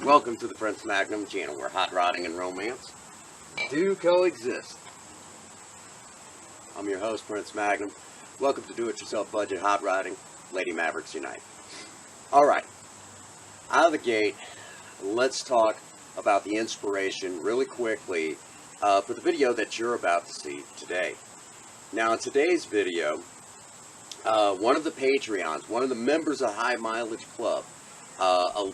Welcome to the Prince Magnum channel, where hot rodding and romance do coexist. I'm your host, Prince Magnum. Welcome to Do-It-Yourself Budget Hot Rodding, Lady Mavericks Unite. Alright, out of the gate, let's talk about the inspiration really quickly for the video that you're about to see today. Now, in today's video, one of the Patreons, one of the members of High Mileage Club,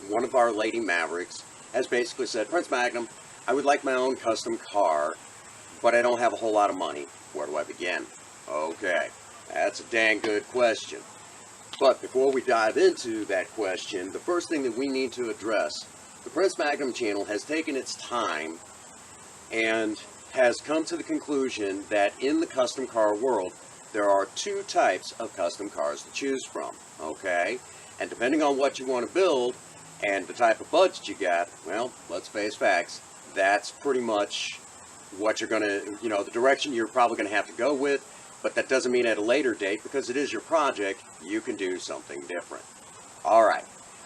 one of our Lady Mavericks, has basically said, Prince Magnum, I would like my own custom car, but I don't have a whole lot of money. Where do I begin? Okay, that's a dang good question. But before we dive into that question, the first thing that we need to address, the Prince Magnum channel has taken its time and has come to the conclusion that in the custom car world, there are two types of custom cars to choose from, okay? And depending on what you want to build and the type of budget you got, well, let's face facts, that's pretty much what you're going to, the direction you're probably going to have to go with. But that doesn't mean at a later date, because it is your project, you can do something different. Alright,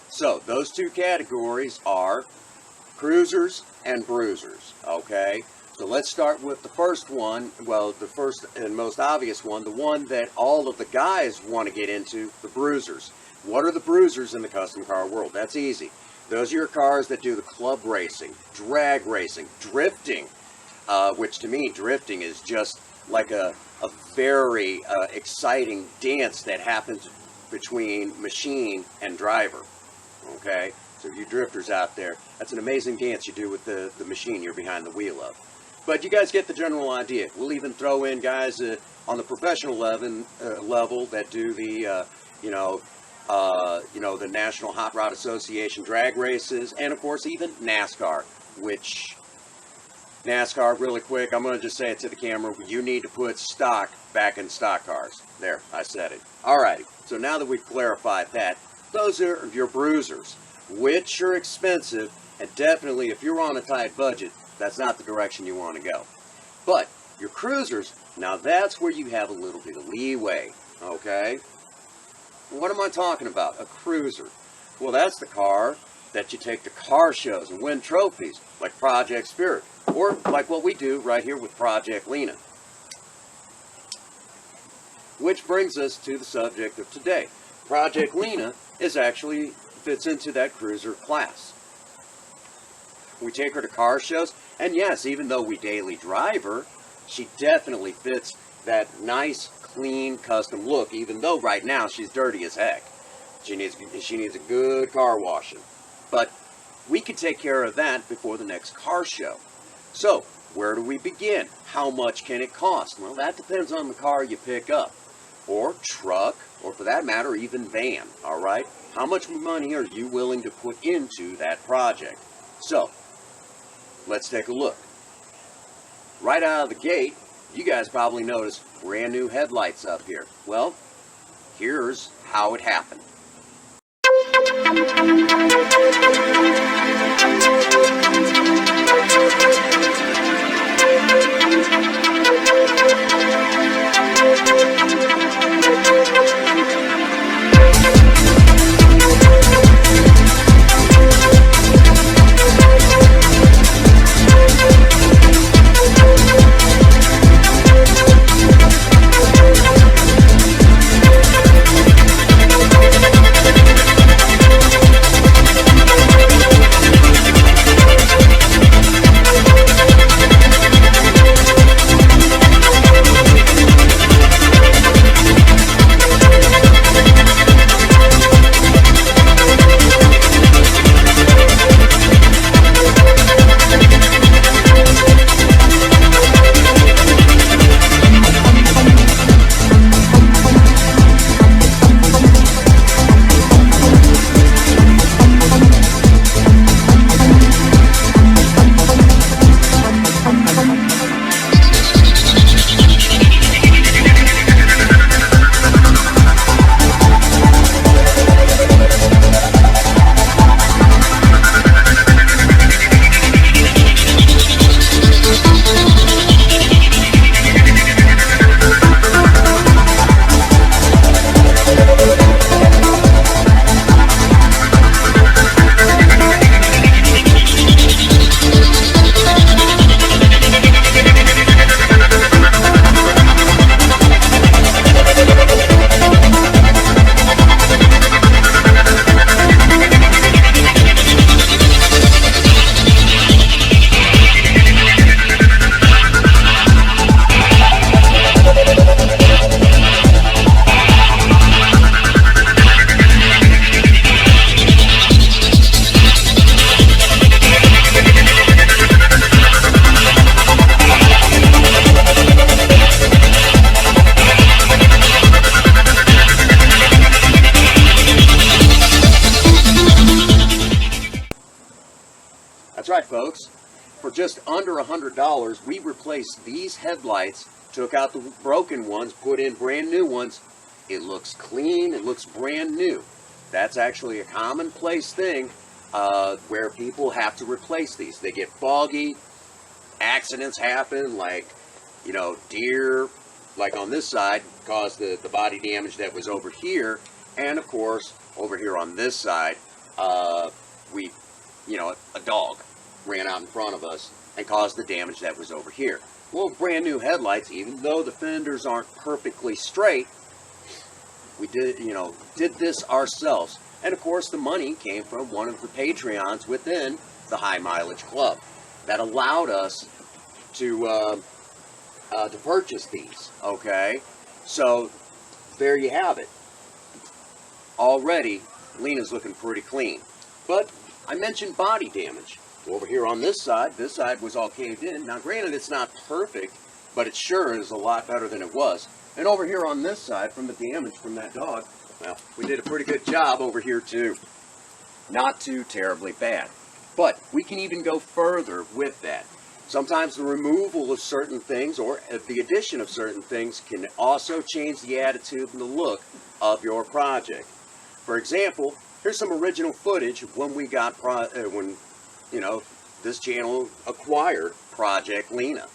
so those two categories are cruisers and bruisers, okay? So let's start with the first one, well, the first and most obvious one, the one that all of the guys want to get into, the bruisers. What are the bruisers in the custom car world? That's easy. Those are your cars that do the club racing, drag racing, drifting, which to me, drifting is just like a very exciting dance that happens between machine and driver, okay? So you drifters out there, that's an amazing dance you do with the machine you're behind the wheel of. But you guys get the general idea. We'll even throw in guys on the professional level that do the, the National Hot Rod Association drag races, and of course even NASCAR, which NASCAR, really quick, I'm going to just say it to the camera, you need to put stock back in stock cars. There, I said it. Alrighty, so now that we've clarified that, those are your bruisers, which are expensive, and definitely if you're on a tight budget, that's not the direction you want to go. But your cruisers, now that's where you have a little bit of leeway, okay? What am I talking about? A cruiser. Well, that's the car that you take to car shows and win trophies, like Project Spirit, or like what we do right here with Project Lena. Which brings us to the subject of today. Project Lena fits into that cruiser class. We take her to car shows, and yes, even though we daily drive her, she definitely fits that nice, clean, custom look, even though right now she's dirty as heck. She needs a good car washing. But we could take care of that before the next car show. So, where do we begin? How much can it cost? Well, that depends on the car you pick up, or truck, or for that matter, even van, alright? How much money are you willing to put into that project? So, let's take a look. Right out of the gate, you guys probably noticed brand new headlights up here. Well, here's how it happened. That's right, folks. For just under $100, we replaced these headlights, took out the broken ones, put in brand new ones. It looks clean, it looks brand new. That's actually a commonplace thing where people have to replace these. They get foggy, accidents happen, like, you know, deer, like on this side, caused the body damage that was over here. And of course, over here on this side, a dog ran out in front of us and caused the damage that was over here. Well, brand new headlights, even though the fenders aren't perfectly straight, we did this ourselves. And of course, the money came from one of the Patreons within the High Mileage Club that allowed us to purchase these. Okay, so there you have it. Already, Lena's looking pretty clean. But I mentioned body damage. Over here on this side was all caved in. Now, granted, it's not perfect, but it sure is a lot better than it was. And over here on this side, from the damage from that dog, well, we did a pretty good job over here too. Not too terribly bad. But we can even go further with that. Sometimes the removal of certain things or the addition of certain things can also change the attitude and the look of your project. For example, here's some original footage of when we got, this channel acquired Project Lena.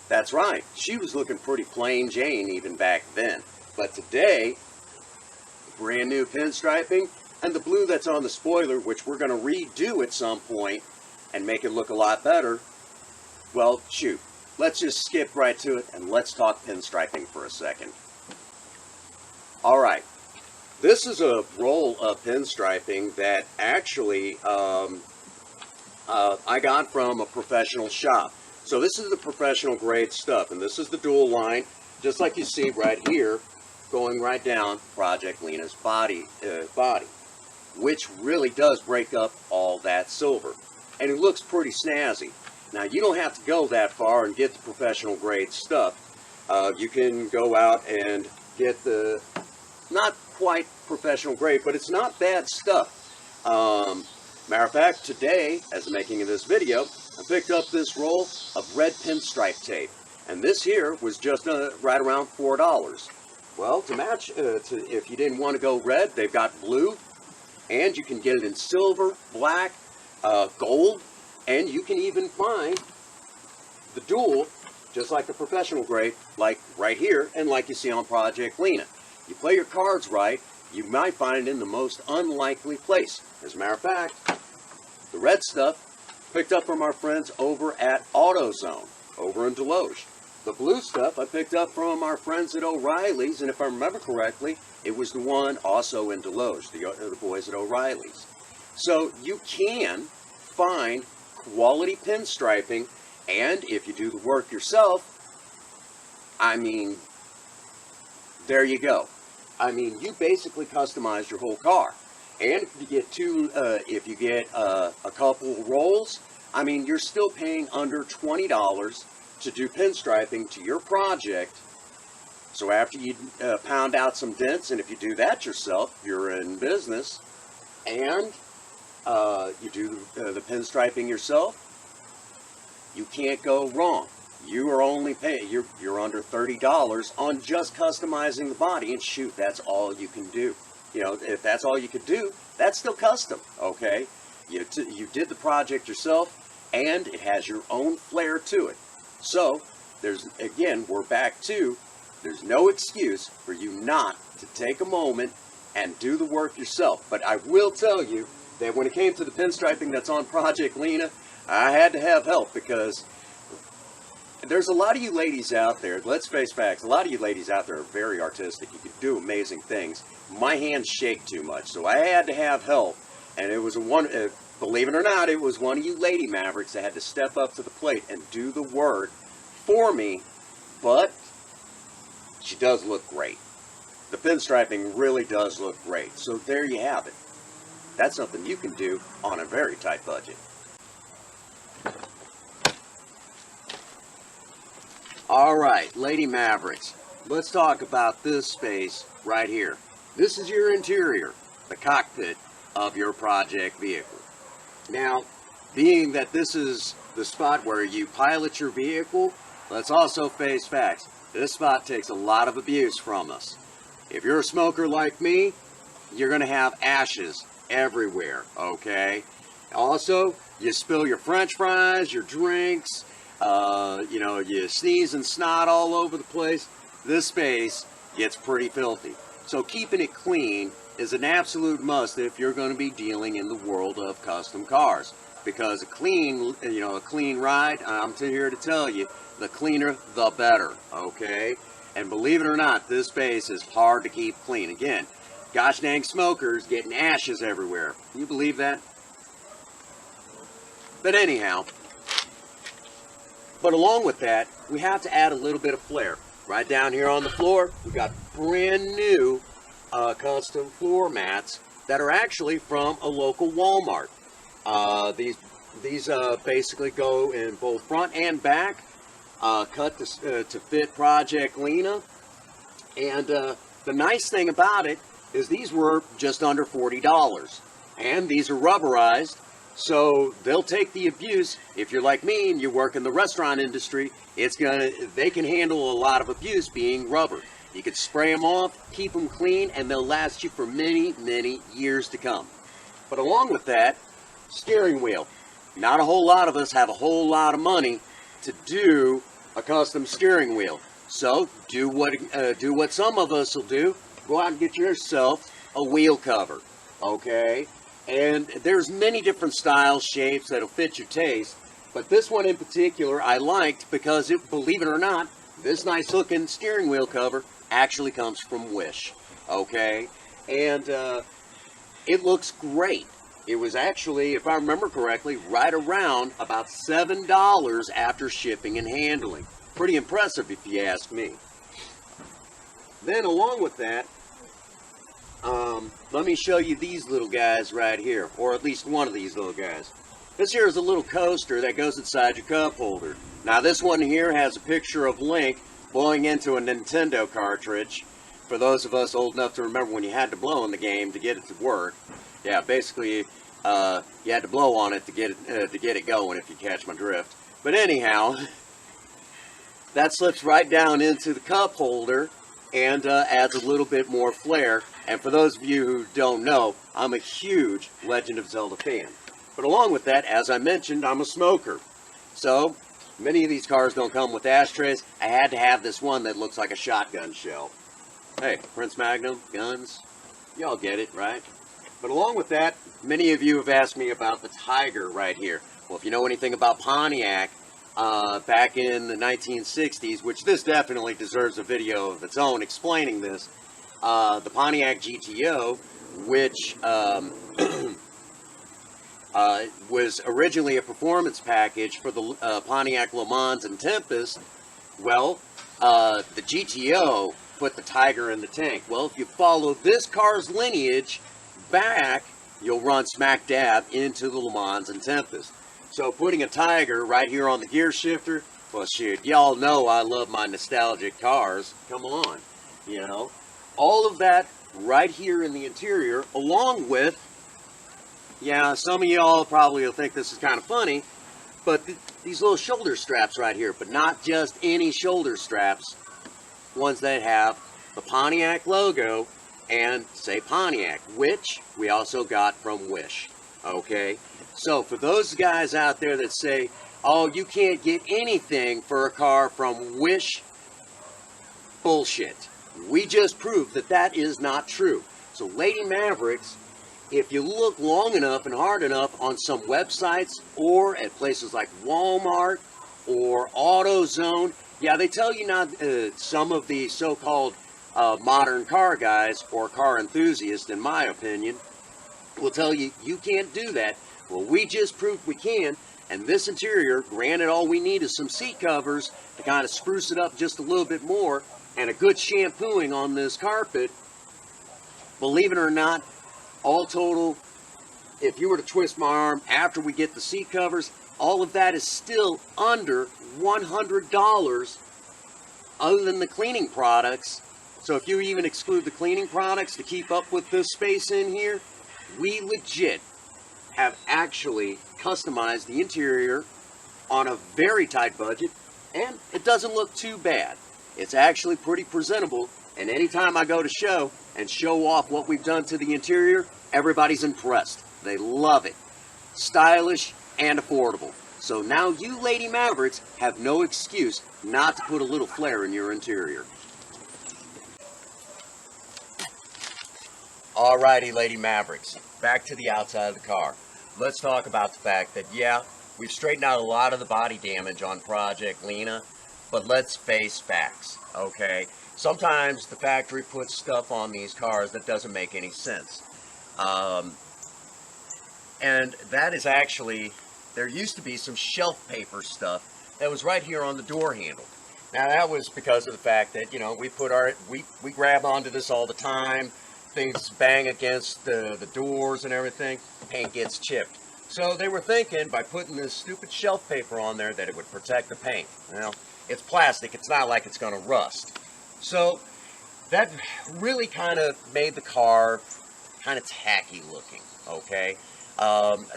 That's right, she was looking pretty plain Jane even back then. But today, brand new pinstriping, and the blue that's on the spoiler, which we're going to redo at some point and make it look a lot better. Well, shoot, let's just skip right to it and let's talk pinstriping for a second. Alright, this is a roll of pinstriping that actually I got from a professional shop. So this is the professional grade stuff, and this is the dual line, just like you see right here, going right down Project Lena's body, which really does break up all that silver. And it looks pretty snazzy. Now, you don't have to go that far and get the professional grade stuff. You can go out and get the, not quite professional grade, but it's not bad stuff. Matter of fact, today, as the making of this video, I picked up this roll of red pinstripe tape. And this here was just right around $4. Well, to match, if you didn't want to go red, they've got blue. And you can get it in silver, black, gold. And you can even find the dual, just like the professional grade, like right here, and like you see on Project Lena. You play your cards right, you might find it in the most unlikely place. As a matter of fact, the red stuff picked up from our friends over at AutoZone, over in Deloge. The blue stuff I picked up from our friends at O'Reilly's, and if I remember correctly, it was the one also in Deloge, the boys at O'Reilly's. So you can find quality pinstriping, and if you do the work yourself, I mean, there you go. I mean, you basically customize your whole car. And if you get a couple rolls, I mean, you're still paying under $20 to do pinstriping to your project. So after you pound out some dents, and if you do that yourself, you're in business, and you do the pinstriping yourself, you can't go wrong. You are only paying, you're under $30 on just customizing the body, and shoot, that's all you can do. You know, if that's all you could do, that's still custom, okay? You did the project yourself, and it has your own flair to it. So, again, we're back to, there's no excuse for you not to take a moment and do the work yourself. But I will tell you that when it came to the pinstriping that's on Project Lena, I had to have help, because there's a lot of you ladies out there, let's face facts, a lot of you ladies out there are very artistic. You can do amazing things. My hands shake too much, so I had to have help. And it was believe it or not, it was one of you lady Mavericks that had to step up to the plate and do the work for me. But she does look great. The pinstriping really does look great. So there you have it. That's something you can do on a very tight budget. Alright, Lady Mavericks, let's talk about this space right here. This is your interior, the cockpit of your project vehicle. Now, being that this is the spot where you pilot your vehicle, let's also face facts. This spot takes a lot of abuse from us. If you're a smoker like me, you're going to have ashes everywhere, okay? Also, you spill your french fries, your drinks, you sneeze and snot all over the place. This space gets pretty filthy. So keeping it clean is an absolute must if you're going to be dealing in the world of custom cars. Because a clean ride, I'm here to tell you, the cleaner, the better, okay? And believe it or not, this space is hard to keep clean. Again, gosh dang smokers getting ashes everywhere. Can you believe that? But anyhow, but along with that, we have to add a little bit of flair. Right down here on the floor, we've got brand new custom floor mats that are actually from a local Walmart. These basically go in both front and back, cut to fit Project Lena. And the nice thing about it is these were just under $40. And these are rubberized, so they'll take the abuse. If you're like me and you work in the restaurant industry, they can handle a lot of abuse being rubber. You could spray them off, keep them clean, and they'll last you for many, many years to come. But along with that, steering wheel. Not a whole lot of us have a whole lot of money to do a custom steering wheel. So do what some of us will do. Go out and get yourself a wheel cover, okay? And there's many different styles, shapes that'll fit your taste. But this one in particular I liked because, believe it or not, this nice looking steering wheel cover actually comes from Wish, okay? And it looks great. It was actually, if I remember correctly, right around about $7 after shipping and handling. Pretty impressive if you ask me. Then along with that, let me show you these little guys right here, or at least one of these little guys. This here is a little coaster that goes inside your cup holder. Now this one here has a picture of Link blowing into a Nintendo cartridge. For those of us old enough to remember when you had to blow in the game to get it to work. Yeah, basically, you had to blow on it to get it going, if you catch my drift. But anyhow, that slips right down into the cup holder and adds a little bit more flair. And for those of you who don't know, I'm a huge Legend of Zelda fan. But along with that, as I mentioned, I'm a smoker. So, many of these cars don't come with ashtrays. I had to have this one that looks like a shotgun shell. Hey, Prince Magnum, guns, y'all get it, right? But along with that, many of you have asked me about the Tiger right here. Well, if you know anything about Pontiac, back in the 1960s, which this definitely deserves a video of its own explaining this, the Pontiac GTO, which was originally a performance package for the Pontiac Le Mans and Tempest. Well, the GTO put the Tiger in the tank. Well, if you follow this car's lineage back, you'll run smack dab into the Le Mans and Tempest. So putting a Tiger right here on the gear shifter, well shoot, y'all know I love my nostalgic cars. Come on, you know. All of that right here in the interior, along with, yeah, some of y'all probably will think this is kind of funny, but these little shoulder straps right here, but not just any shoulder straps, ones that have the Pontiac logo and say Pontiac, which we also got from Wish, okay? So for those guys out there that say, oh, you can't get anything for a car from Wish, bullshit. We just proved that that is not true. So Lady Mavericks, if you look long enough and hard enough on some websites or at places like Walmart or AutoZone, yeah, they tell you not, some of the so-called modern car guys or car enthusiasts, in my opinion, will tell you you can't do that. Well, we just proved we can, and this interior, granted all we need is some seat covers to kind of spruce it up just a little bit more and a good shampooing on this carpet. Believe it or not, all total, if you were to twist my arm after we get the seat covers, all of that is still under $100 other than the cleaning products. So if you even exclude the cleaning products to keep up with this space in here, we legit have actually customized the interior on a very tight budget, and it doesn't look too bad. It's actually pretty presentable, and anytime I go to show and show off what we've done to the interior, everybody's impressed. They love it. Stylish and affordable. So now you Lady Mavericks have no excuse not to put a little flair in your interior. Alrighty, Lady Mavericks, back to the outside of the car. Let's talk about the fact that, yeah, we've straightened out a lot of the body damage on Project Lena, but let's face facts, okay? Sometimes the factory puts stuff on these cars that doesn't make any sense. And that is actually, there used to be some shelf paper stuff that was right here on the door handle. Now that was because of the fact that, you know, we grab onto this all the time. Things bang against the doors and everything, paint gets chipped. So they were thinking by putting this stupid shelf paper on there that it would protect the paint. Well, it's plastic, it's not like it's going to rust. So that really kind of made the car kind of tacky looking, okay?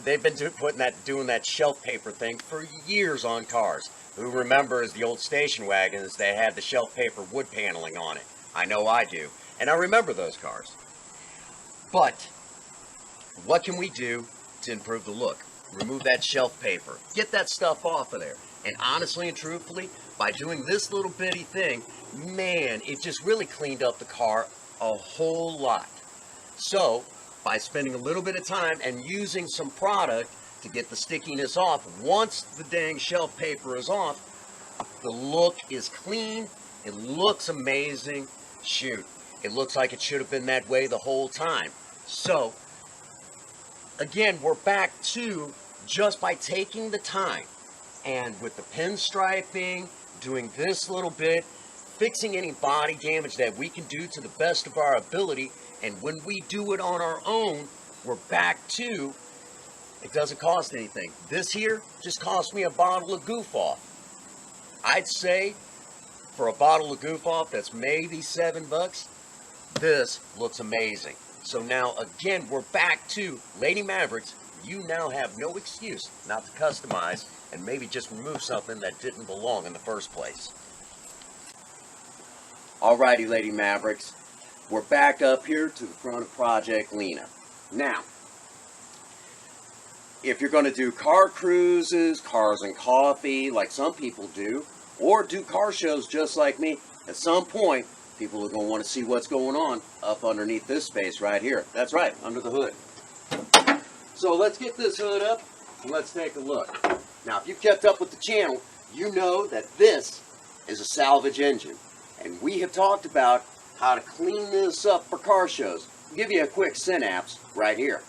They've been doing that shelf paper thing for years on cars. Who remembers the old station wagons, they had the shelf paper wood paneling on it? I know I do. And I remember those cars. But what can we do to improve the look? Remove that shelf paper. Get that stuff off of there. And honestly and truthfully, by doing this little bitty thing, man, it just really cleaned up the car a whole lot. So, by spending a little bit of time and using some product to get the stickiness off, once the dang shelf paper is off, the look is clean. It looks amazing. Shoot, it looks like it should have been that way the whole time. So, again, we're back to just by taking the time and with the pinstriping, doing this little bit, fixing any body damage that we can do to the best of our ability, and when we do it on our own, we're back to, it doesn't cost anything. This here just cost me a bottle of Goof Off. I'd say for a bottle of Goof Off that's maybe $7, this looks amazing. So now, again, we're back to Lady Mavericks. You now have no excuse not to customize and maybe just remove something that didn't belong in the first place. Alrighty, Lady Mavericks. We're back up here to the front of Project Lena. Now, if you're going to do car cruises, cars and coffee, like some people do, or do car shows just like me, at some point, people are going to want to see what's going on up underneath this space right here. That's right, under the hood. So let's get this hood up and let's take a look. Now, if you've kept up with the channel, you know that this is a salvage engine. And we have talked about how to clean this up for car shows. I'll give you a quick synapse right here.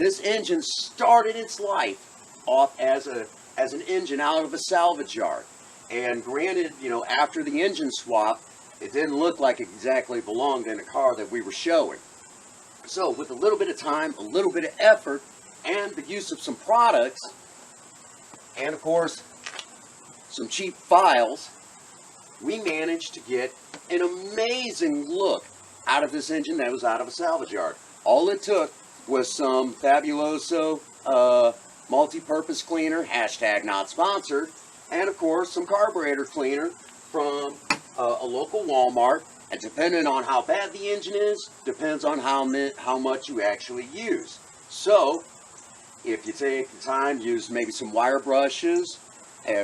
this engine started its life off as an engine out of a salvage yard. And granted, you know, after the engine swap, it didn't look like it exactly belonged in a car that we were showing. So with a little bit of time, a little bit of effort, and the use of some products, and of course, some cheap files, we managed to get an amazing look out of this engine that was out of a salvage yard. All it took was some Fabuloso multi-purpose cleaner, hashtag not sponsored, and of course some carburetor cleaner from a local Walmart. And depending on how bad the engine is, depends on how much you actually use. So, if you take the time, use maybe some wire brushes,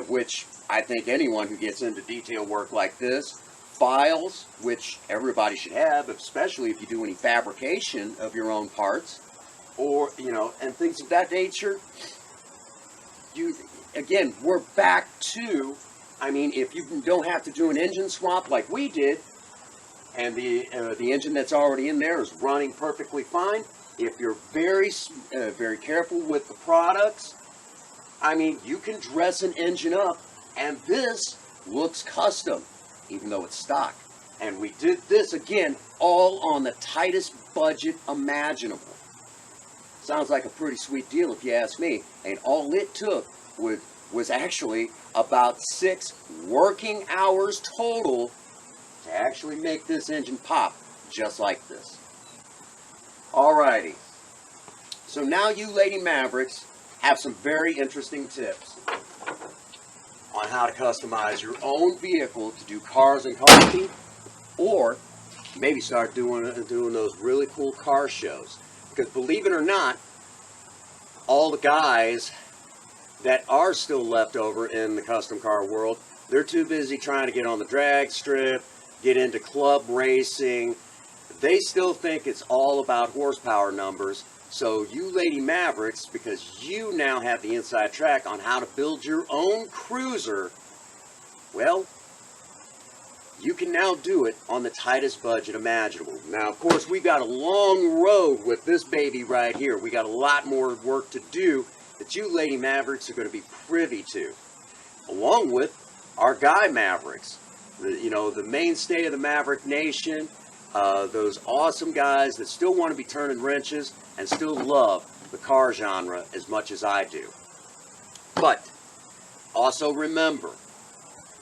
which I think anyone who gets into detail work like this, files, which everybody should have, especially if you do any fabrication of your own parts, or, you know, and things of that nature. Again, we're back to, I mean, if you don't have to do an engine swap like we did, and the engine that's already in there is running perfectly fine, if you're very careful with the products, I mean, you can dress an engine up, and this looks custom, even though it's stock. And we did this, again, all on the tightest budget imaginable. Sounds like a pretty sweet deal if you ask me. And all it took was actually about 6 working hours total to actually make this engine pop just like this. Alrighty. So now you Lady Mavericks have some very interesting tips on how to customize your own vehicle to do cars and coffee, or maybe start doing those really cool car shows. Because believe it or not, all the guys that are still left over in the custom car world, they're too busy trying to get on the drag strip, get into club racing. They still think it's all about horsepower numbers. So you Lady Mavericks, because you now have the inside track on how to build your own cruiser, well, you can now do it on the tightest budget imaginable. Now, of course, we got a long road with this baby right here. We got a lot more work to do that you Lady Mavericks are going to be privy to, along with our guy Mavericks, the mainstay of the Maverick Nation, those awesome guys that still want to be turning wrenches and still love the car genre as much as I do. But also remember,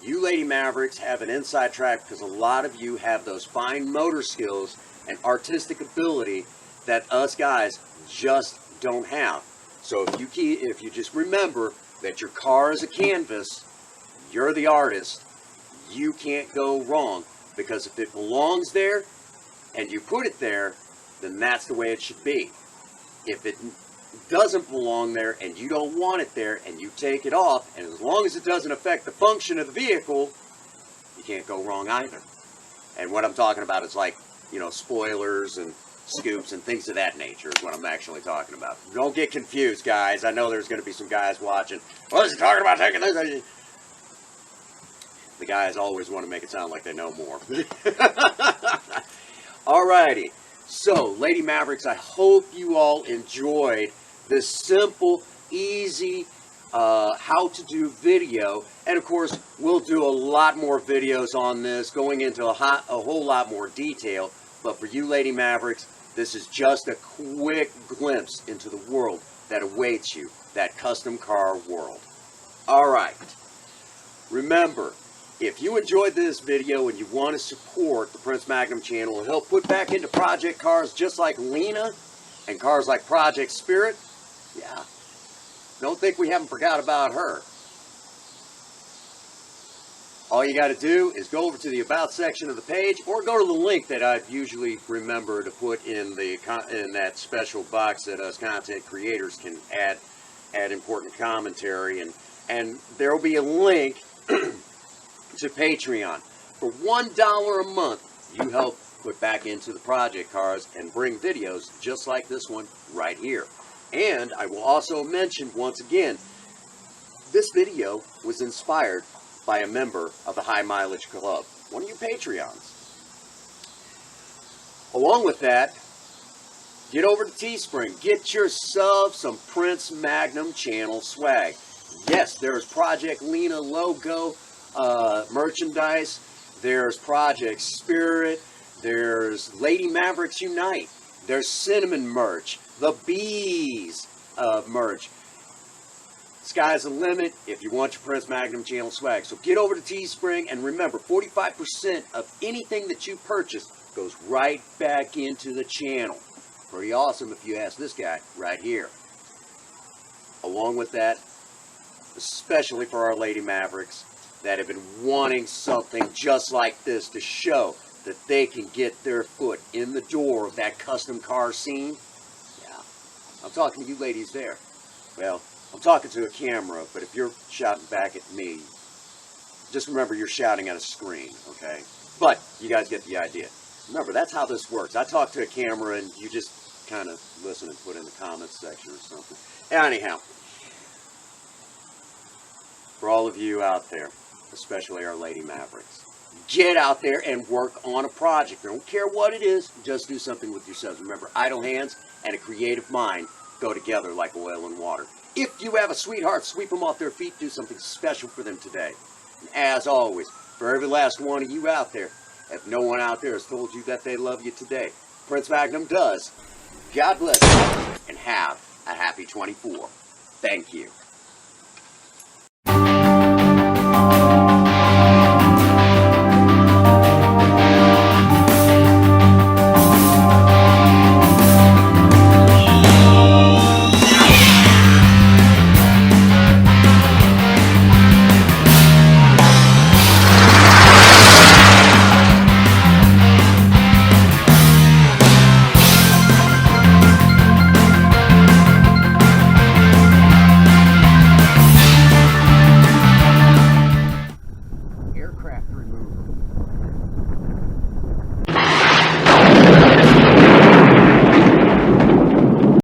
you Lady Mavericks have an inside track because a lot of you have those fine motor skills and artistic ability that us guys just don't have. So if you just remember that your car is a canvas, you're the artist, you can't go wrong, because if it belongs there and you put it there, then that's the way it should be. If it doesn't belong there and you don't want it there and you take it off, and as long as it doesn't affect the function of the vehicle, you can't go wrong either. And what I'm talking about is like, spoilers and scoops and things of that nature is what I'm actually talking about. Don't get confused, guys. I know there's going to be some guys watching. What is he talking about taking this? The guys always want to make it sound like they know more. Alrighty. So, Lady Mavericks, I hope you all enjoyed this simple, easy, how-to-do video. And, of course, we'll do a lot more videos on this, going into a whole lot more detail. But for you Lady Mavericks, this is just a quick glimpse into the world that awaits you, that custom car world. Alright. Remember, if you enjoyed this video and you want to support the Prince Magnum channel and help put back into project cars just like Lena and cars like Project Spirit, yeah, don't think we haven't forgot about her. All you got to do is go over to the About section of the page, or go to the link that I usually remember to put in that special box that us content creators can add important commentary, and there will be a link to Patreon. For $1 a month, you help put back into the project cars and bring videos just like this one right here. And I will also mention once again, this video was inspired by a member of the High Mileage Club, one of you Patreons. Along with that, Get over to Teespring. Get yourself some Prince Magnum channel swag. Yes, there's Project Lena logo merchandise. There's Project Spirit. There's Lady Mavericks Unite. There's Cinnamon merch. The Bees merch. Sky's the limit if you want your Prince Magnum channel swag. So get over to Teespring, and remember, 45% of anything that you purchase goes right back into the channel. Pretty awesome if you ask this guy right here. Along with that, especially for our Lady Mavericks that have been wanting something just like this to show that they can get their foot in the door of that custom car scene. Yeah, I'm talking to you ladies there. Well, I'm talking to a camera, but if you're shouting back at me, just remember you're shouting at a screen, okay? But you guys get the idea. Remember, that's how this works. I talk to a camera and you just kind of listen and put in the comments section or something. Anyhow, for all of you out there, especially our Lady Mavericks, get out there and work on a project. I don't care what it is, just do something with yourselves. Remember, idle hands and a creative mind go together like oil and water. If you have a sweetheart, sweep them off their feet, do something special for them today. And as always, for every last one of you out there, if no one out there has told you that they love you today, Prince Magnum does. God bless you, and have a happy 24. Thank you. Aircraft remover.